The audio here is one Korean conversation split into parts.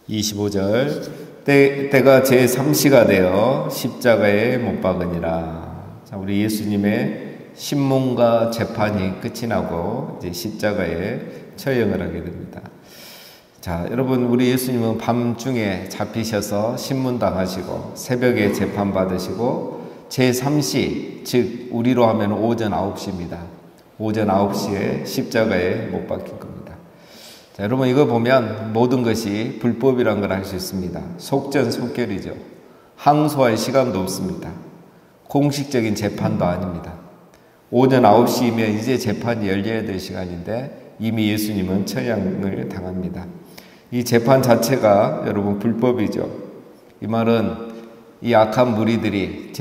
25절 때가 제3시가 되어 십자가에 못 박으니라. 자, 우리 예수님의 신문과 재판이 끝이 나고 이제 십자가에 처형을 하게 됩니다. 자, 여러분, 우리 예수님은 밤중에 잡히셔서 신문당하시고 새벽에 재판받으시고 제3시, 즉 우리로 하면 오전 9시입니다. 오전 9시에 십자가에 못 박힌 겁니다. 자, 여러분, 이거 보면 모든 것이 불법이라는 걸 알 수 있습니다. 속전속결이죠. 항소할 시간도 없습니다. 공식적인 재판도 아닙니다. 오전 9시이면 이제 재판이 열려야 될 시간인데 이미 예수님은 처형을 당합니다. 이 재판 자체가 여러분 불법이죠. 이 말은 이 악한 무리들이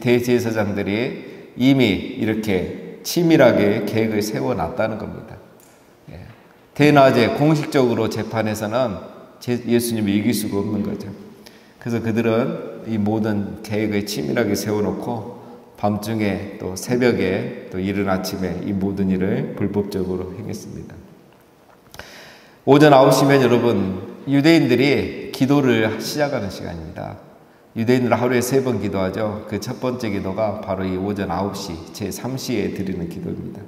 대제사장들이 이미 이렇게 치밀하게 계획을 세워놨다는 겁니다. 대낮에 공식적으로 재판에서는 예수님을 이길 수가 없는 거죠. 그래서 그들은 이 모든 계획을 치밀하게 세워놓고 밤중에 또 새벽에 또 이른 아침에 이 모든 일을 불법적으로 행했습니다. 오전 9시면 여러분, 유대인들이 기도를 시작하는 시간입니다. 유대인들은 하루에 3번 기도하죠. 그 첫 번째 기도가 바로 이 오전 9시 제3시에 드리는 기도입니다.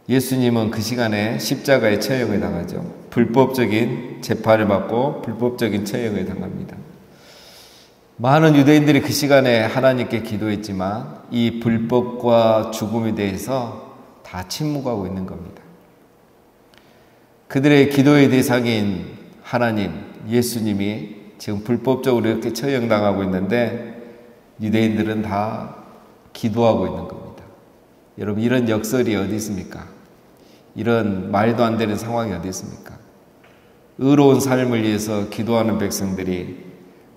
예수님은 그 시간에 십자가에 처형을 당하죠. 불법적인 재판을 받고 불법적인 처형을 당합니다. 많은 유대인들이 그 시간에 하나님께 기도했지만 이 불법과 죽음에 대해서 다 침묵하고 있는 겁니다. 그들의 기도의 대상인 하나님, 예수님이 지금 불법적으로 이렇게 처형당하고 있는데 유대인들은 다 기도하고 있는 겁니다. 여러분, 이런 역설이 어디 있습니까? 이런 말도 안 되는 상황이 어디 있습니까? 의로운 삶을 위해서 기도하는 백성들이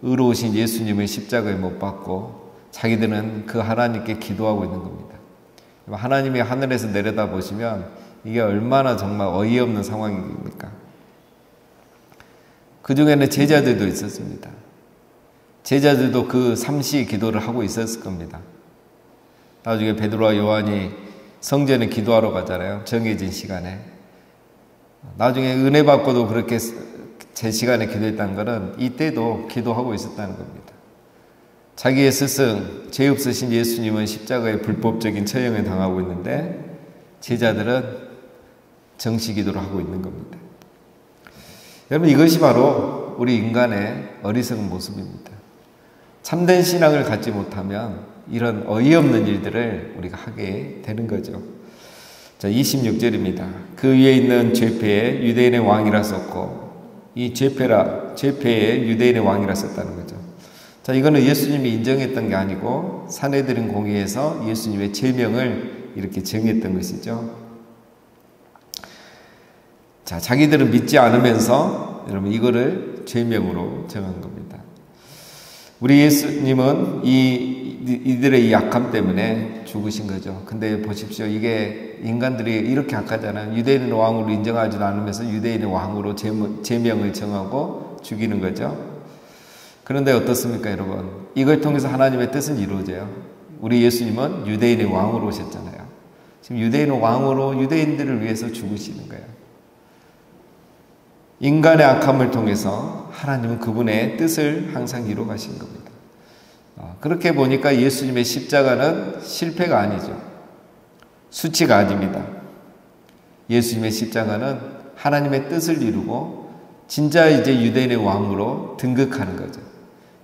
의로우신 예수님의 십자가에 못 박고 자기들은 그 하나님께 기도하고 있는 겁니다. 하나님이 하늘에서 내려다 보시면 이게 얼마나 정말 어이없는 상황입니까? 그 중에는 제자들도 있었습니다. 제자들도 그 삼시 기도를 하고 있었을 겁니다. 나중에 베드로와 요한이 성전에 기도하러 가잖아요. 정해진 시간에. 나중에 은혜 받고도 그렇게 제 시간에 기도했다는 것은 이때도 기도하고 있었다는 겁니다. 자기의 스승, 죄 없으신 예수님은 십자가에 불법적인 처형을 당하고 있는데 제자들은 정시 기도를 하고 있는 겁니다. 여러분, 이것이 바로 우리 인간의 어리석은 모습입니다. 참된 신앙을 갖지 못하면 이런 어이없는 일들을 우리가 하게 되는 거죠. 자, 26절입니다. 그 위에 있는 죄패에 유대인의 왕이라 썼고, 이 죄패에 유대인의 왕이라 썼다는 거죠. 자, 이거는 예수님이 인정했던 게 아니고 산헤드린 공의에서 예수님의 제명을 이렇게 정했던 것이죠. 자, 자기들은 믿지 않으면서 여러분 이거를 죄명으로 정한 겁니다. 우리 예수님은 이들의 이 약함 때문에 죽으신 거죠. 근데 보십시오. 이게 인간들이 이렇게 악하잖아요. 유대인의 왕으로 인정하지도 않으면서 유대인의 왕으로 제명을 정하고 죽이는 거죠. 그런데 어떻습니까, 여러분? 이걸 통해서 하나님의 뜻은 이루어져요. 우리 예수님은 유대인의 왕으로 오셨잖아요. 지금 유대인의 왕으로 유대인들을 위해서 죽으시는 거예요. 인간의 악함을 통해서 하나님은 그분의 뜻을 항상 이루어 가신 겁니다. 그렇게 보니까 예수님의 십자가는 실패가 아니죠. 수치가 아닙니다. 예수님의 십자가는 하나님의 뜻을 이루고 진짜 이제 유대인의 왕으로 등극하는 거죠.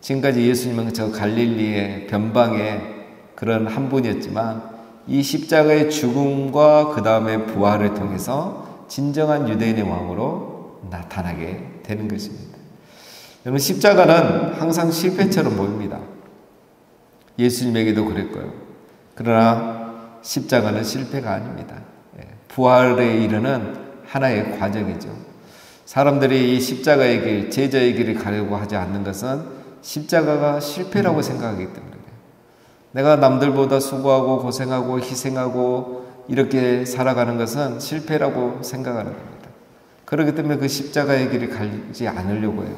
지금까지 예수님은 저 갈릴리의 변방의 그런 한 분이었지만 이 십자가의 죽음과 그 다음에 부활을 통해서 진정한 유대인의 왕으로 나타나게 되는 것입니다. 여러분, 십자가는 항상 실패처럼 보입니다. 예수님에게도 그랬고요. 그러나 십자가는 실패가 아닙니다. 부활에 이르는 하나의 과정이죠. 사람들이 이 십자가의 길, 제자의 길을 가려고 하지 않는 것은 십자가가 실패라고 생각하기 때문에 내가 남들보다 수고하고 고생하고 희생하고 이렇게 살아가는 것은 실패라고 생각하는 겁니다. 그렇기 때문에 그 십자가의 길을 가지 않으려고 해요.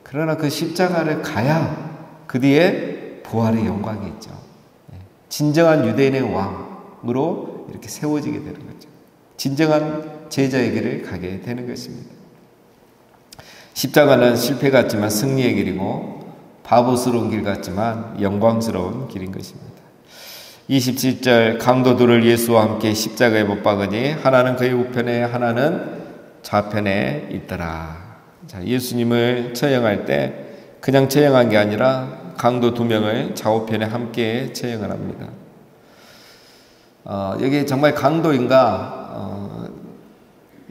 그러나 그 십자가를 가야 그 뒤에 부활의 영광이 있죠. 진정한 유대인의 왕으로 이렇게 세워지게 되는 거죠. 진정한 제자의 길을 가게 되는 것입니다. 십자가는 실패 같지만 승리의 길이고 바보스러운 길 같지만 영광스러운 길인 것입니다. 27절 강도들을 예수와 함께 십자가에 못 박으니 하나는 그의 우편에 하나는 좌편에 있더라. 자, 예수님을 처형할 때 그냥 처형한 게 아니라 강도 2명을 좌우편에 함께 처형을 합니다. 여기 정말 강도인가?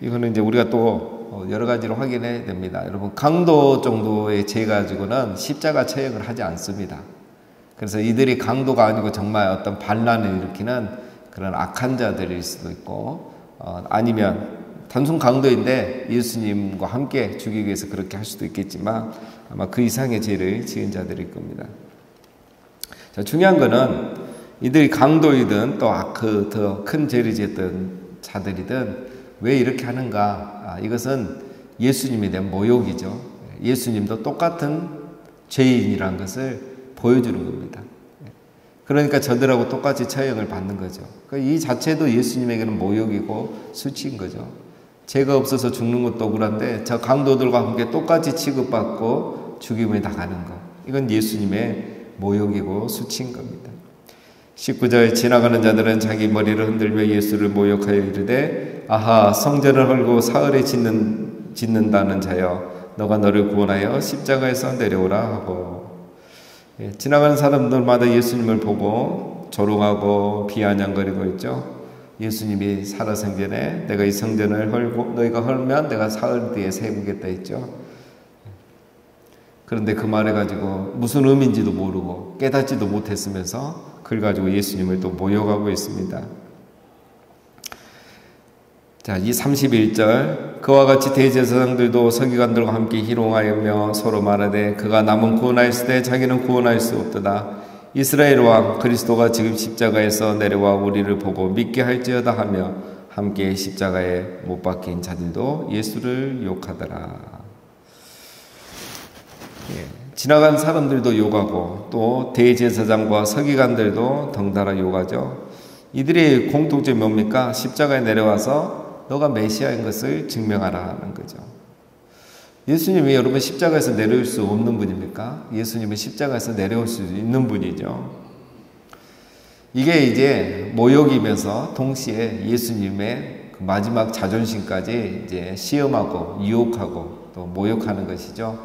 이거는 이제 우리가 또 여러 가지로 확인해야 됩니다. 여러분, 강도 정도의 죄 가지고는 십자가 처형을 하지 않습니다. 그래서 이들이 강도가 아니고 정말 어떤 반란을 일으키는 그런 악한 자들일 수도 있고, 아니면 단순 강도인데 예수님과 함께 죽이기 위해서 그렇게 할 수도 있겠지만 아마 그 이상의 죄를 지은 자들일 겁니다. 자, 중요한 거는 이들이 강도이든 또 더 큰 죄를 지었던 자들이든 왜 이렇게 하는가? 이것은 예수님에 대한 모욕이죠. 예수님도 똑같은 죄인이라는 것을 보여주는 겁니다. 그러니까 저들하고 똑같이 처형을 받는 거죠. 이 자체도 예수님에게는 모욕이고 수치인 거죠. 죄가 없어서 죽는 것도 억울한데 저 강도들과 함께 똑같이 취급받고 죽임을 당하는 것, 이건 예수님의 모욕이고 수치인 겁니다. 19절 지나가는 자들은 자기 머리를 흔들며 예수를 모욕하여 이르되 아하 성전을 헐고 사흘에 짓는다는 자여 너가 너를 구원하여 십자가에서 내려오라 하고, 지나가는 사람들마다 예수님을 보고 조롱하고 비아냥거리고 있죠. 예수님이 살아생전에 내가 이 성전을 헐고 너희가 헐면 내가 사흘 뒤에 세우겠다 했죠. 그런데 그 말을 가지고 무슨 의미인지도 모르고 깨닫지도 못했으면서 그걸 가지고 예수님을 또 모욕하고 있습니다. 자, 이 31절 그와 같이 대제사장들도 서기관들과 함께 희롱하여며 서로 말하되 그가 남은 구원하였을 때 자기는 구원할 수 없도다. 이스라엘 왕 그리스도가 지금 십자가에서 내려와 우리를 보고 믿게 할지어다 하며 함께 십자가에 못 박힌 자들도 예수를 욕하더라. 지나간 사람들도 욕하고 또 대제사장과 서기관들도 덩달아 욕하죠. 이들의 공통점이 뭡니까? 십자가에 내려와서 너가 메시아인 것을 증명하라는 거죠. 예수님이 여러분 십자가에서 내려올 수 없는 분입니까? 예수님은 십자가에서 내려올 수 있는 분이죠. 이게 이제 모욕이면서 동시에 예수님의 그 마지막 자존심까지 이제 시험하고 유혹하고 또 모욕하는 것이죠.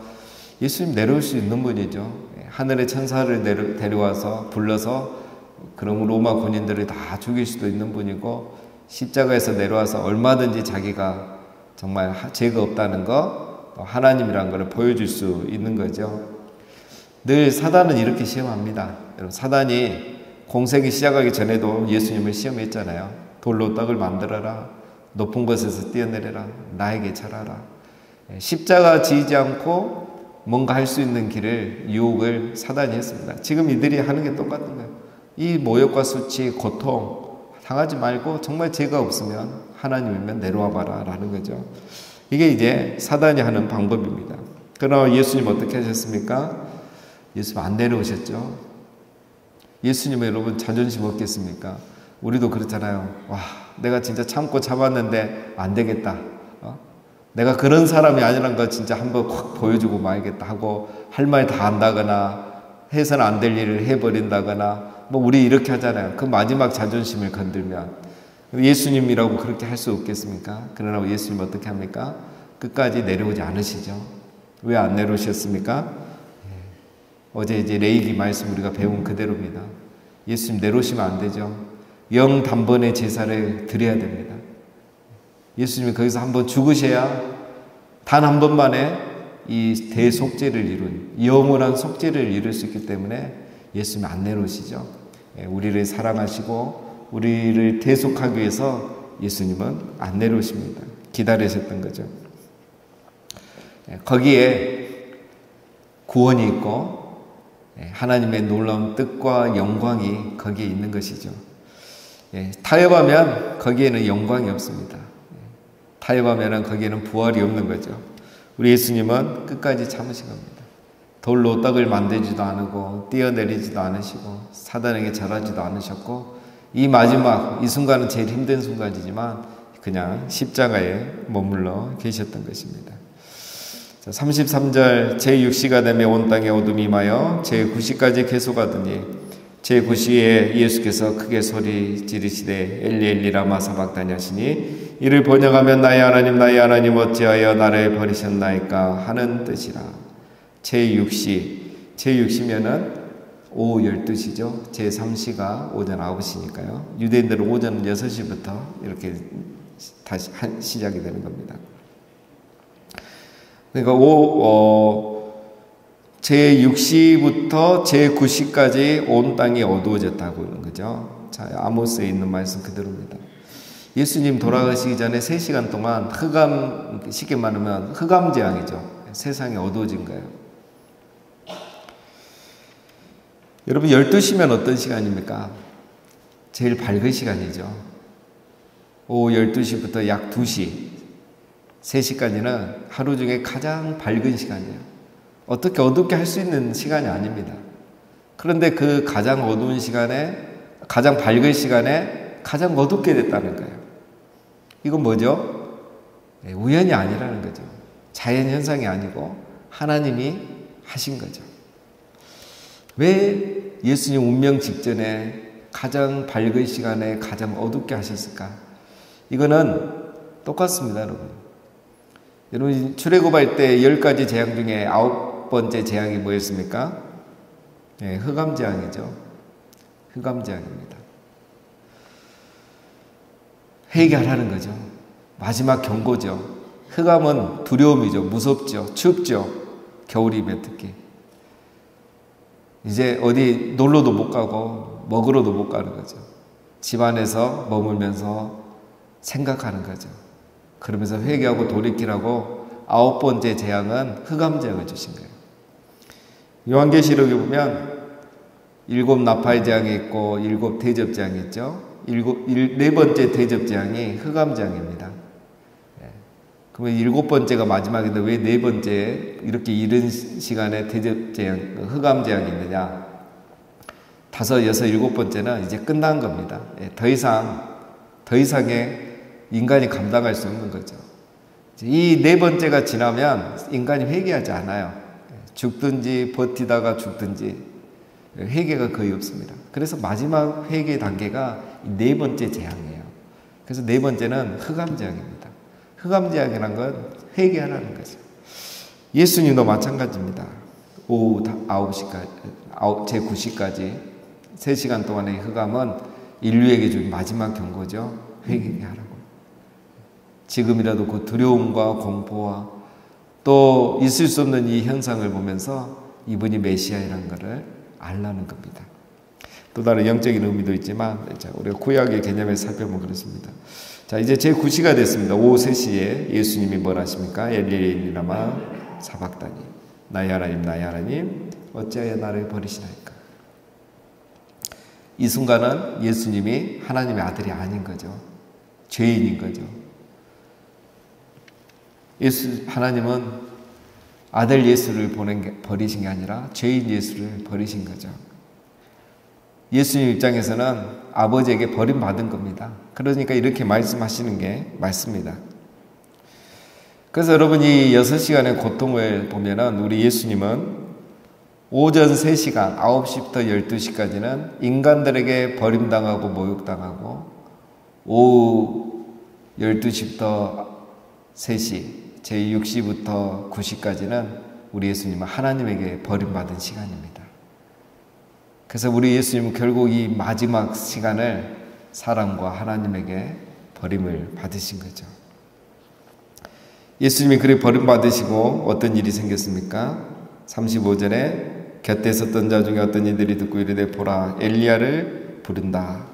예수님 내려올 수 있는 분이죠. 하늘의 천사를 데려와서 불러서 그럼 로마 군인들을 다 죽일 수도 있는 분이고, 십자가에서 내려와서 얼마든지 자기가 정말 죄가 없다는 거, 하나님이라는 것을 보여줄 수 있는 거죠. 늘 사단은 이렇게 시험합니다. 여러분, 사단이 공생이 시작하기 전에도 예수님을 시험했잖아요. 돌로 떡을 만들어라, 높은 곳에서 뛰어내려라, 나에게 절하라. 십자가 지지 않고 뭔가 할 수 있는 길을 유혹을 사단이 했습니다. 지금 이들이 하는 게 똑같은 거예요. 이 모욕과 수치, 고통 당하지 말고 정말 죄가 없으면 하나님이면 내려와 봐라 라는 거죠. 이게 이제 사단이 하는 방법입니다. 그러나 예수님 어떻게 하셨습니까? 예수님 안 내려오셨죠. 예수님은 여러분 자존심 없겠습니까? 우리도 그렇잖아요. 와, 내가 진짜 참고 참았는데 안 되겠다. 내가 그런 사람이 아니란 거 진짜 한번 확 보여주고 말겠다 하고 할 말 다 한다거나 해서는 안 될 일을 해버린다거나 뭐 우리 이렇게 하잖아요. 그 마지막 자존심을 건들면 예수님이라고 그렇게 할 수 없겠습니까? 그러나 예수님 어떻게 합니까? 끝까지 내려오지 않으시죠. 왜 안 내려오셨습니까? 어제 이제 레이기 말씀 우리가 배운 그대로입니다. 예수님 내려오시면 안 되죠. 영 단번에 제사를 드려야 됩니다. 예수님이 거기서 한번 죽으셔야 단 한 번만에 이 대속죄를 이룬 영원한 속죄를 이룰 수 있기 때문에 예수님이 안 내려오시죠. 우리를 사랑하시고 우리를 대속하기 위해서 예수님은 안 내려오십니다. 기다리셨던 거죠. 거기에 구원이 있고 하나님의 놀라운 뜻과 영광이 거기에 있는 것이죠. 타협하면 거기에는 영광이 없습니다. 타협하면 거기에는 부활이 없는 거죠. 우리 예수님은 끝까지 참으신 겁니다. 돌로 떡을 만들지도 않고 뛰어내리지도 않으시고 사단에게 절하지도 않으셨고, 이 마지막 이 순간은 제일 힘든 순간이지만 그냥 십자가에 머물러 계셨던 것입니다. 33절 제6시가 되며 온 땅에 어둠이 임하여 제9시까지 계속하더니 제9시에 예수께서 크게 소리 지르시되 엘리 엘리 라마 사박다니 하시니 이를 번역하면 나의 하나님 어찌하여 나를 버리셨나이까 하는 뜻이라. 제6시면은 오후 12시죠. 제3시가 오전 9시니까요. 유대인들은 오전 6시부터 이렇게 다시 시작이 되는 겁니다. 그러니까 제6시부터 제9시까지 온 땅이 어두워졌다고 하는 거죠. 자, 아모스에 있는 말씀 그대로입니다. 예수님 돌아가시기 전에 3시간 동안 쉽게 말하면 흑암 재앙이죠. 세상이 어두워진 거예요. 여러분 12시면 어떤 시간입니까? 제일 밝은 시간이죠. 오후 12시부터 약 2시, 3시까지는 하루 중에 가장 밝은 시간이에요. 어떻게 어둡게 할 수 있는 시간이 아닙니다. 그런데 그 가장 어두운 시간에, 가장 밝은 시간에 가장 어둡게 됐다는 거예요. 이건 뭐죠? 우연이 아니라는 거죠. 자연현상이 아니고 하나님이 하신 거죠. 왜 예수님 운명 직전에 가장 밝은 시간에 가장 어둡게 하셨을까? 이거는 똑같습니다, 여러분. 여러분, 출애굽할 때 10가지 재앙 중에 9번째 재앙이 뭐였습니까? 네, 흑암 재앙이죠. 흑암 재앙입니다. 회개하라는 거죠. 마지막 경고죠. 흑암은 두려움이죠. 무섭죠. 춥죠. 겨울이면 특히. 이제 어디 놀러도 못 가고 먹으러도 못 가는 거죠. 집안에서 머물면서 생각하는 거죠. 그러면서 회개하고 돌이키라고 9번째 재앙은 흑암 재앙을 주신 거예요. 요한계시록에 보면 7 나팔 재앙이 있고 7 대접 재앙이 있죠. 4번째 대접 재앙이 흑암 재앙입니다. 그러면 7번째가 마지막인데 왜 4번째 이렇게 이른 시간에 대접 재앙, 흑암 재앙이 있느냐? 5, 6, 7번째는 이제 끝난 겁니다. 더 이상의 인간이 감당할 수 없는 거죠. 이 4번째가 지나면 인간이 회개하지 않아요. 죽든지 버티다가 죽든지 회개가 거의 없습니다. 그래서 마지막 회개 단계가 4번째 재앙이에요. 그래서 4번째는 흑암 재앙입니다. 흑암 재앙이라는 건 회개하라는 거죠. 예수님도 마찬가지입니다. 오후 9시까지, 제9시까지 3시간 동안의 흑암은 인류에게 준 마지막 경고죠. 회개하라고. 지금이라도 그 두려움과 공포와 또 있을 수 없는 이 현상을 보면서 이분이 메시아이라는 것을 알라는 겁니다. 또 다른 영적인 의미도 있지만 우리가 구약의 개념을 살펴보면 그렇습니다. 자, 이제 제9시가 됐습니다. 오후 3시에 예수님이 뭘 하십니까? 엘리 엘리 라마 사박다니 나의 하나님 어찌하여 나를 버리시나이까. 이 순간은 예수님이 하나님의 아들이 아닌 거죠. 죄인인 거죠. 하나님은 아들 예수를 버리신 게 아니라 죄인 예수를 버리신 거죠. 예수님 입장에서는 아버지에게 버림받은 겁니다. 그러니까 이렇게 말씀하시는 게 맞습니다. 그래서 여러분 이 6시간의 고통을 보면은 우리 예수님은 오전 3시간 9시부터 12시까지는 인간들에게 버림당하고 모욕당하고 오후 12시부터 3시 제6시부터 9시까지는 우리 예수님은 하나님에게 버림받은 시간입니다. 그래서 우리 예수님은 결국 이 마지막 시간을 사람과 하나님에게 버림을 받으신 거죠. 예수님이 그렇게 버림받으시고 어떤 일이 생겼습니까? 35절에 곁에 섰던 자 중에 어떤 이들이 듣고 이르되 보라 엘리야를 부른다.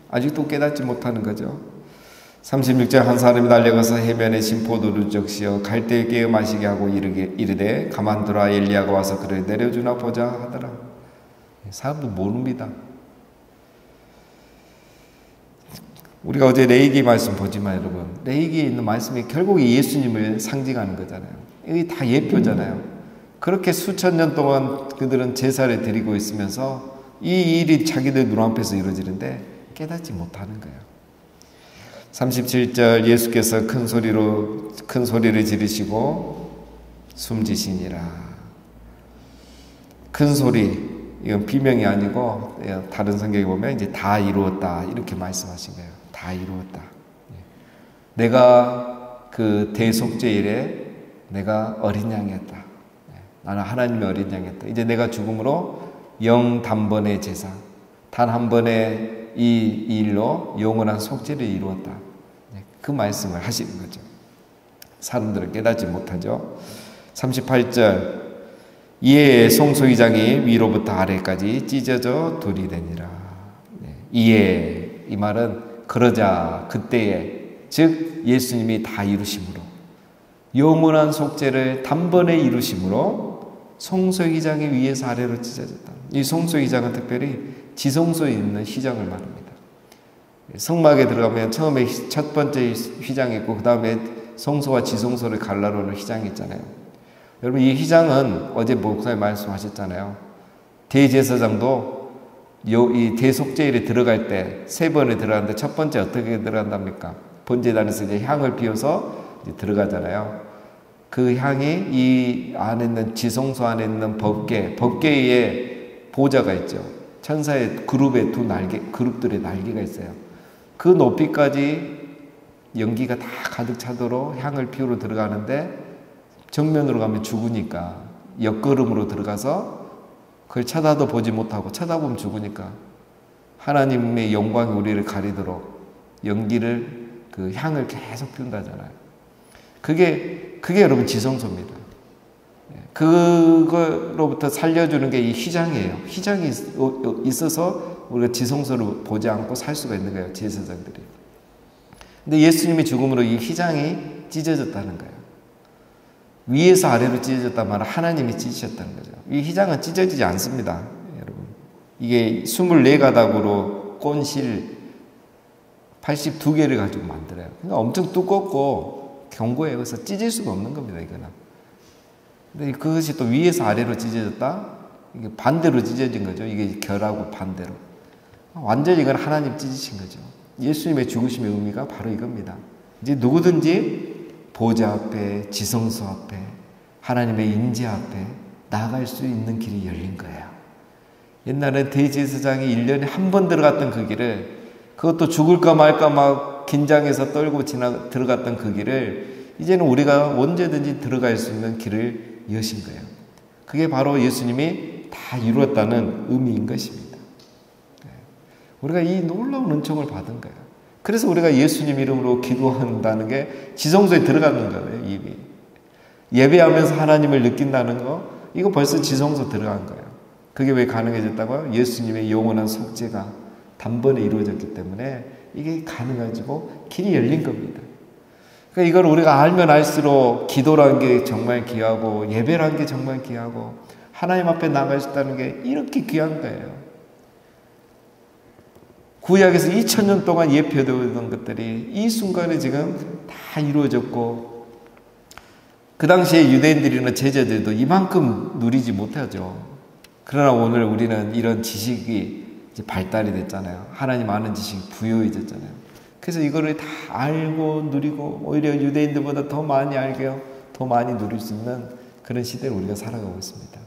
아직도 깨닫지 못하는 거죠. 36절 한 사람이 달려가서 해변에 심포도를 적시어 갈대에 깨어 마시게 하고 이르되 가만두라 엘리야가 와서 그를 내려주나 보자 하더라. 사람도 모릅니다. 우리가 어제 레위기 말씀 보지만 여러분 레위기에 있는 말씀이 결국 예수님을 상징하는 거잖아요. 이게 다 예표잖아요. 그렇게 수천 년 동안 그들은 제사를 드리고 있으면서 이 일이 자기들 눈앞에서 이루어지는데 깨닫지 못하는 거예요. 37절 예수께서 큰 소리를 지르시고 숨지시니라. 큰 소리, 이건 비명이 아니고 다른 성경에 보면 이제 다 이루었다 이렇게 말씀하신 거예요. 다 이루었다. 내가 그 대속죄일에 내가 어린 양이었다. 나는 하나님의 어린 양이었다. 이제 내가 죽음으로 영단번의 제사, 단 한 번의 이 일로 영원한 속죄를 이루었다. 그 말씀을 하시는 거죠. 사람들은 깨닫지 못하죠. 38절, 이에 송소기장이 위로부터 아래까지 찢어져 돌이 되니라. 이에, 이 말은 그러자, 그때에, 즉 예수님이 다 이루심으로, 영원한 속죄를 단번에 이루심으로 송소기장이 위에서 아래로 찢어졌다. 이 송소기장은 특별히 지성소에 있는 휘장을 말합니다. 성막에 들어가면 처음에 첫 번째 휘장이 있고 그 다음에 성소와 지성소를 갈라놓는 휘장이 있잖아요. 여러분, 이 휘장은 어제 목사님 말씀하셨잖아요. 대제사장도 이 대속죄일에 들어갈 때 세 번에 들어가는데 첫 번째 어떻게 들어간답니까? 번제단에서 이제 향을 피워서 이제 들어가잖아요. 그 향이 이 안에 있는 지성소 안에 있는 법궤에 보좌가 있죠. 천사의 그룹의 그룹들의 날개가 있어요. 그 높이까지 연기가 다 가득 차도록 향을 피우러 들어가는데 정면으로 가면 죽으니까 옆걸음으로 들어가서 그걸 쳐다도 보지 못하고 쳐다보면 죽으니까 하나님의 영광이 우리를 가리도록 연기를 그 향을 계속 피운다잖아요. 그게 여러분 지성소입니다. 그거로부터 살려주는 게 이 휘장이에요. 휘장이 있어서 우리가 지성소를 보지 않고 살 수가 있는 거예요. 제사장들이. 근데 예수님의 죽음으로 이 휘장이 찢어졌다는 거예요. 위에서 아래로 찢어졌단 말은 하나님이 찢으셨다는 거죠. 이 휘장은 찢어지지 않습니다. 여러분. 이게 24가닥으로 꼰실 82개를 가지고 만들어요. 그러니까 엄청 두껍고 견고해요. 그래서 찢을 수가 없는 겁니다. 이거는. 근데 그것이 또 위에서 아래로 찢어졌다? 이게 반대로 찢어진 거죠. 이게 결하고 반대로. 완전히 이건 하나님 찢으신 거죠. 예수님의 죽으심의 의미가 바로 이겁니다. 이제 누구든지 보좌 앞에, 지성소 앞에, 하나님의 임재 앞에 나아갈 수 있는 길이 열린 거예요. 옛날에 대제사장이 1년에 한 번 들어갔던 그 길을, 그것도 죽을까 말까 막 긴장해서 떨고 들어갔던 그 길을 이제는 우리가 언제든지 들어갈 수 있는 길을 여신 거예요. 그게 바로 예수님이 다 이루었다는 의미인 것입니다. 우리가 이 놀라운 은총을 받은 거예요. 그래서 우리가 예수님 이름으로 기도한다는 게 지성소에 들어가는 거예요. 이미 예배하면서 하나님을 느낀다는 거, 이거 벌써 지성소 들어간 거예요. 그게 왜 가능해졌다고요? 예수님의 영원한 속죄가 단번에 이루어졌기 때문에 이게 가능해지고 길이 열린 겁니다. 그러니까 이걸 우리가 알면 알수록 기도라는 게 정말 귀하고 예배라는 게 정말 귀하고 하나님 앞에 나갈 수 있다는 게 이렇게 귀한 거예요. 구약에서 2000년 동안 예표되었던 것들이 이 순간에 지금 다 이루어졌고, 그 당시에 유대인들이나 제자들도 이만큼 누리지 못하죠. 그러나 오늘 우리는 이런 지식이 이제 발달이 됐잖아요. 하나님 아는 지식이 부여해졌잖아요. 그래서 이거를 다 알고 누리고 오히려 유대인들보다 더 많이 알게요. 더 많이 누릴 수 있는 그런 시대를 우리가 살아가고 있습니다.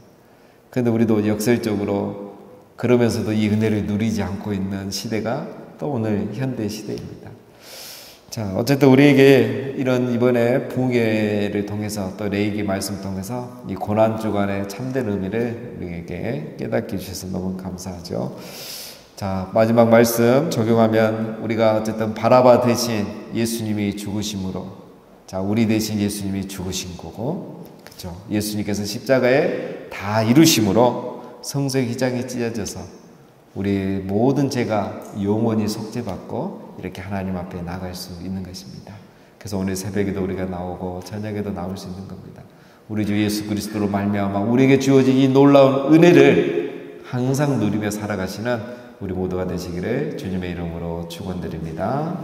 그런데 우리도 역설적으로 그러면서도 이 은혜를 누리지 않고 있는 시대가 또 오늘 현대 시대입니다. 자, 어쨌든 우리에게 이런 이번에 부흥회를 통해서 또 레이기 말씀 통해서 이 고난주간의 참된 의미를 우리에게 깨닫게 해주셔서 너무 감사하죠. 자, 마지막 말씀 적용하면 우리가 어쨌든 바라바 대신 예수님이 죽으심으로, 자, 우리 대신 예수님이 죽으신 거고, 그렇죠? 예수님께서 십자가에 다 이루심으로 성소의 휘장이 찢어져서 우리 모든 죄가 영원히 속죄받고 이렇게 하나님 앞에 나갈 수 있는 것입니다. 그래서 오늘 새벽에도 우리가 나오고 저녁에도 나올 수 있는 겁니다. 우리 주 예수 그리스도로 말미암아 우리에게 주어진 이 놀라운 은혜를 항상 누리며 살아가시는 우리 모두가 되시기를 주님의 이름으로 축원드립니다.